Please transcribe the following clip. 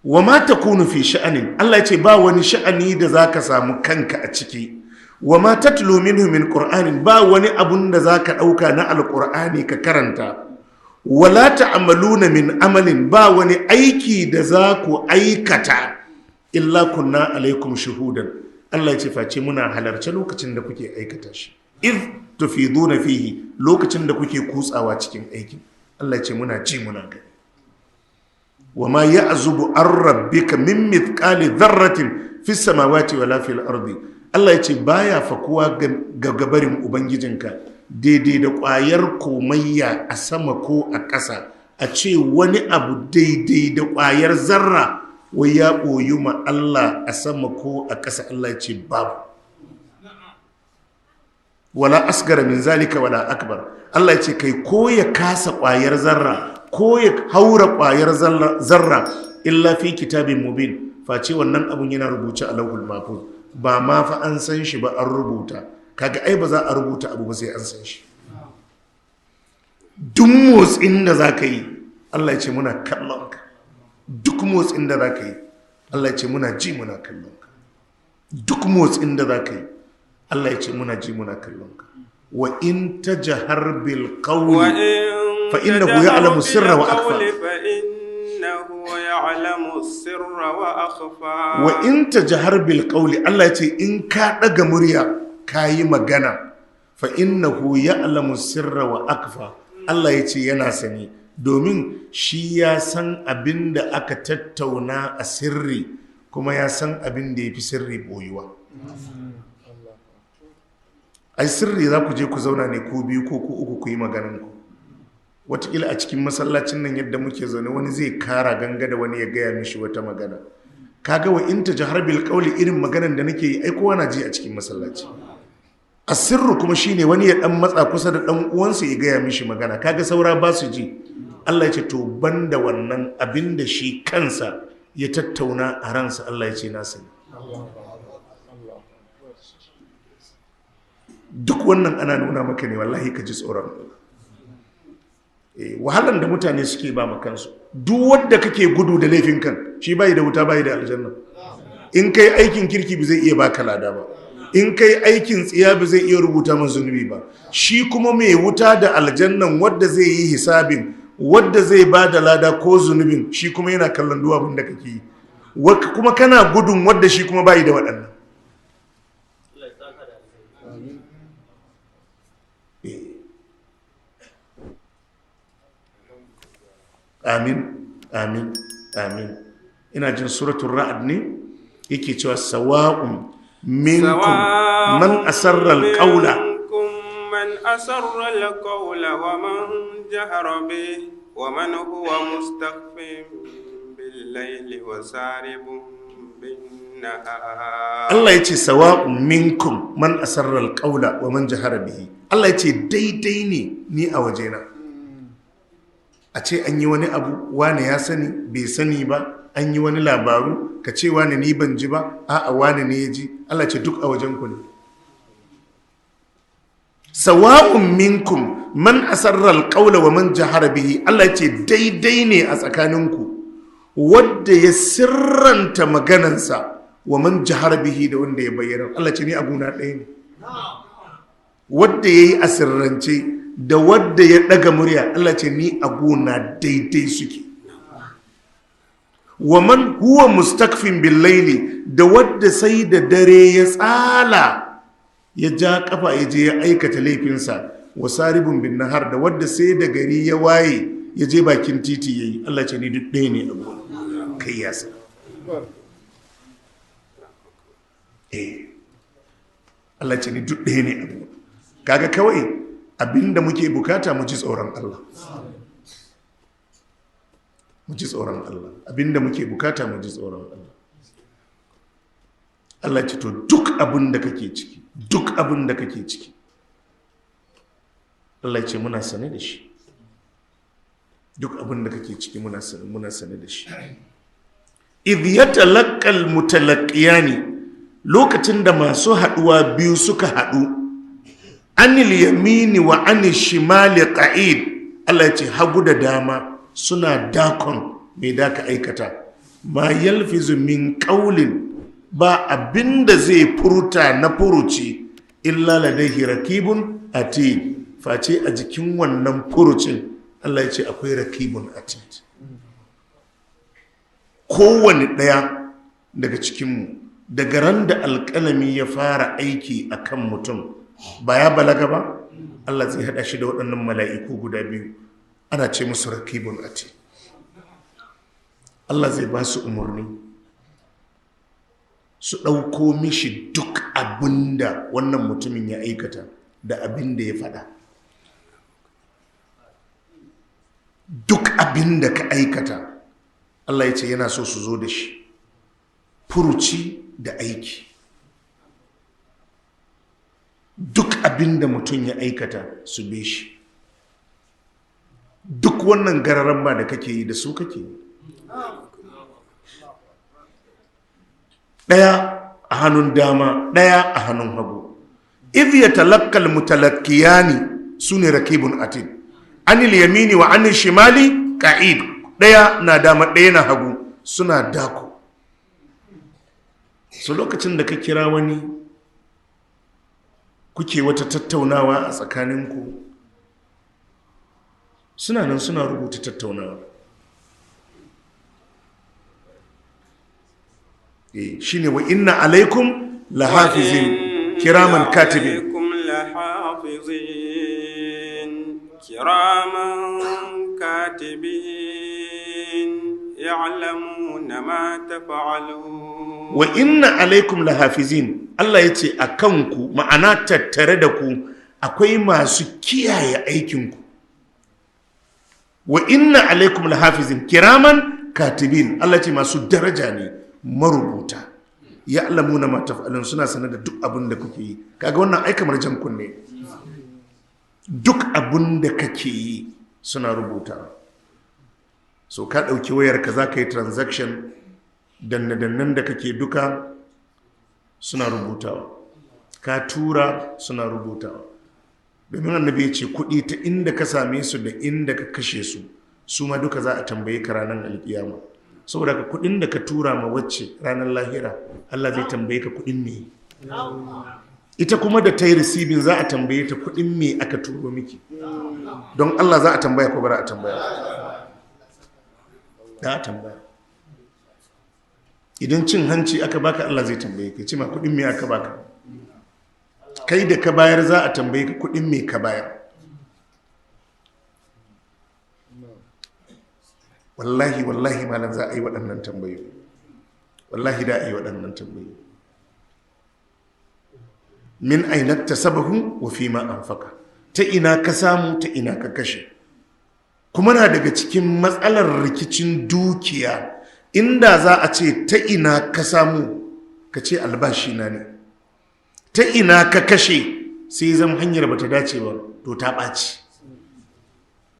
wa ma takunu fi sha'anin, Allah ya ce ba wani sha'ani da zaka samu kanka a ciki, wa ma tatlu minhu min qur'anin, ba wani abun da zaka dauka na alqur'ani ka karanta, wala ta'maluna min amalin, ba wani aiki da za ku aikata, illa kunna alaikum shuhudan, Allah ya ce face muna halarce lokacin da kuke aikata shi, iz tufiduna fihi, lokacin da kuke kutsawa cikin aikin, Allah ya ce muna ji muna gani. wa ma ya'zubu an rabbika min mithqali dharratin fis samawati wala fil ardi, Allah ya ce baya fakuwa ga gabarin ubangijinka daidai da ƙwayar komayya a sama ko a ƙasa, a ce wani abu daidai da ƙwayar zarra wai ya ɓoyi ma Allah a sama ko a ƙasa, Allah ya ce babu. Wala asgara min zalika wala akbar, Allah ya ce kai ko ya kasa ƙwayar zarra ko ya haura ƙwayar zarra illa fi kitabin mubin, face wannan abun yana rubuce a lauhul mahfuz, ba ma fa an san shi ba an rubuta. Kaga ai ba za a rubuta abu ba sai an san shi. Duk motsin da za ka yi, Allah ya ce muna kallon ka. Duk motsin da za ka yi, Allah ya ce muna ji muna kallon ka. Duk motsin da za ka yi, Allah ya ce muna ji muna kallon ka. Wa in tajhar bil qawli fa innahu ya'lamu sirra wa akhfa. Wa in tajhar bil qawli, Allah ya ce in ka daga murya kayi magana, fa innahu ya'lamu sirra wa akfa, Allah ya ce yana sani, domin shi ya san abin da aka tattauna a sirri, kuma ya san abin da ya fi sirri boyuwa. Ai sirri za ku je ku zauna ne ku biyu ko ku uku ku yi magananku. Wataƙila a cikin masallacin nan yadda muke zaune wani zai kara ganga da wani ya gaya mishi wata magana. Kaga wa in tajhar bil qawli, irin maganan da nake yi ai kowa na ji a cikin masallaci. Asirru kuma shine wani ya dan matsa kusa da dan uwansa ya gaya mishi magana, kaga saura ba su ji. Allah ya ce to banda wannan abin da shi kansa ya tattauna a ransa, Allah ya ce na sani. Duk wannan ana nuna maka ne wallahi ka ji tsoron Allah. Wahalan da mutane suke ba ma kansu, duk wanda kake gudu da laifin kan shi bai da wuta bai da aljanna. In kai aikin kirki ba zai iya baka lada ba, in kai aikin tsiya ba zai iya rubuta man zunubi ba. Shi kuma mai wuta da aljannan wadda zai yi hisabin, wadda zai ba da lada ko zunubin, shi kuma yana kallon duwabin da kake yi, kuma kana gudun wadda shi kuma bai da waɗannan. Amin, amin, amin. Ina jin suratul ra'd ne yake cewa sawa'un minkum man asarra al-qawla wa man jahara bihi wa man huwa mustakhfin bil-layli wa saribun bin-nahar. Allah yace sawa'un minkum man asarra al-qawla wa man jahara bihi. Allah yace daidai ne ni a wajena. A ce an yi wani abu wane ya sani bai sani ba, an yi wani labaru ka ce wane ni ban ji ba, a'a wane ne ya ji. Allah ce duk a wajen ku ne. Sawa'un minkum man asarra alqawla wa man jahara bihi. Allah ce daidai ne a tsakaninku wanda ya sirranta maganansa wa man jahara bihi da wanda ya bayyana. Allah ce ni abuna ɗaya ne. Wanda yayi a sirrance da wadda ya daga murya, Allah ce ni a gona daidai suke. Wa man huwa mustakfin bil laili, da wadda sai da dare ya tsala ya ja kafa ya je ya aikata laifinsa, wa saribun bin nahar, da wadda sai da gari ya waye ya je bakin titi yayi. Allah ce ni duk ɗaya ne a gona. Kai ya sa Allah ce ni duk ɗaya ne a gona. Kaga kawai abinda muke bukata mu ji tsoron Allah, mu ji tsoron Allah. Abinda muke bukata mu ji tsoron Allah. Allah ce to duk abin da kake ciki, duk abin da kake ciki, Allah ce muna sane da shi. Duk abin da kake ciki muna sane da shi. Idh yatalaqqal mutalaqiyani, lokacin da masu haduwa biyu suka hadu, anil yamini wa anil shimali qa'id. Allah ce hagu da dama suna dakon me da ka aikata. ma yalfizu min qawlin ba abinda zai furta na furuci illa ladaihi rakibun atid face a jikin wannan furucin Allah ya ce akwai rakibun atid. Kowane ɗaya daga cikinmu daga ran da alƙalami ya fara aiki a kan mutum ba ya balaga ba, Allah zai haɗa shi da waɗannan mala'iku guda biyu ana ce musu rakibun atid. Allah zai ba su umarni su ɗauko mishi duk abinda wannan mutumin ya aikata da abinda ya faɗa. Duk abinda ka aikata Allah ya ce yana so su zo da shi, furuci da aiki. Duk abinda mutum ya aikata su be shi. Duk wannan gararan ba da kake yi da su kake yi. Ɗaya a hannun dama, ɗaya a hannun hagu. Idh yatalaqqal mutalaqqiyani sune rakibun atid. Anil yamini wa anil shimali qa'id. Ɗaya na dama, ɗaya na hagu, suna dako. So lokacin da ka kira wani kuke wata tattaunawa a tsakaninku, suna nan suna rubuta tattaunawa. Shine wa inna alaikum lahafizin kiraman katibin. kiraman katibin ya'lamuna ma taf'alun. Wa inna alaikum lahafizin, Allah ya ce a kanku, ma'ana tattare da ku akwai masu kiyaye aikinku. Wa inna alaikum lahafizin kiraman katibin, Allah ce masu daraja ne, marubuta. Ya'lamuna ma taf'alun, suna sanar da duk abin da kuke yi. Kaga wannan ai kamar jan kunne. Duk abin da kake yi suna rubuta. So ka ɗauki wayarka za ka yi transaction, danne-dannen da kake duka suna rubutawa. Ka tura suna rubutawa. Domin annabi ya ce kuɗi ta inda ka same su da inda ka kashe su, su ma duka za a tambaye ka ranar alkiyama. Saboda ka kuɗin da ka tura ma wacce ranar lahira, Allah zai tambaye ka kuɗin me. Ita kuma da ta yi receiving za a tambaye ta kuɗin me aka turo miki. Don Allah za a tambaya ko bara a tambaya? Da a tambaya. Idan cin hanci aka baka, Allah zai tambaye ka, ce ma kuɗin me aka baka. Kai da ka bayar za a tambaye ka kuɗin me ka bayar. Wallahi wallahi malam za a yi waɗannan tambayoyi. Wallahi da a yi waɗannan tambayoyi. Min aina tasabahu wa fi ma anfaqa. Ta ina ka samu, ta ina ka kashe. Kuma na daga cikin matsalar rikicin dukiya, inda za a ce ta ina ka samu, ka ce albashi na ne. Ta ina ka kashe, sai zama hanyar bata dace ba, to ta ɓaci.